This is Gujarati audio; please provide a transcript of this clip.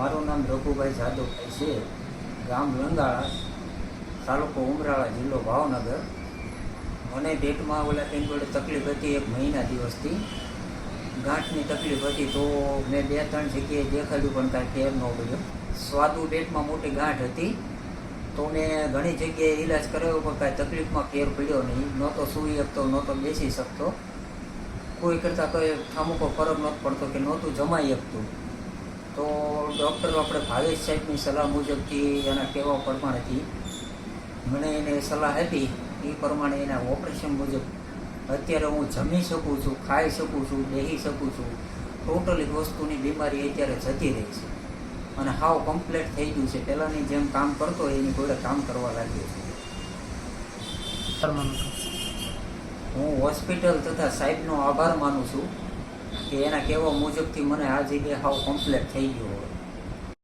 મારું નામ રઘુભાઈ જાદવભાઈ છે. ગામ લંગાળા, તાલુકો ઉમરાળા, જિલ્લો ભાવનગર. મને પેટમાં ઓલા કંઈ જોડે તકલીફ હતી 1 મહિના દિવસથી. ગાંઠની તકલીફ હતી તો મેં 2-3 જગ્યાએ દેખાડ્યું પણ કાંઈ ફેર ન પડ્યો. સ્વાદુ પેટમાં મોટી ગાંઠ હતી તો મેં ઘણી જગ્યાએ ઈલાજ કરાવ્યો પણ કાંઈ તકલીફમાં ફેર પડ્યો નહીં. નહોતો સૂઈ શકતો, નહોતો બેસી શકતો, કોઈ કરતાં કોઈ અમુક ફરક નહોતો પડતો કે નહોતું જમાઈ શકતું. તો ડૉક્ટર આપણે ભાવેશ સાહેબની સલાહ મુજબથી એના કહેવા પ્રમાણેથી મને એને સલાહ આપી. એ પ્રમાણે એના ઓપરેશન મુજબ અત્યારે હું જમી શકું છું, ખાઈ શકું છું, બેસી શકું છું. ટોટલી વસ્તુની બીમારી અત્યારે જતી રહી છે અને હાવ કમ્પ્લીટ થઈ ગયું છે. પહેલાંની જેમ કામ કરતો એની જોડે કામ કરવા લાગ્યો છું. હું હોસ્પિટલ તથા સાહેબનો આભાર માનું છું કે એના કહેવા મુજબથી મને આ જગ્યાએ હાવ કમ્પ્લીટ થઈ ગયો હોય.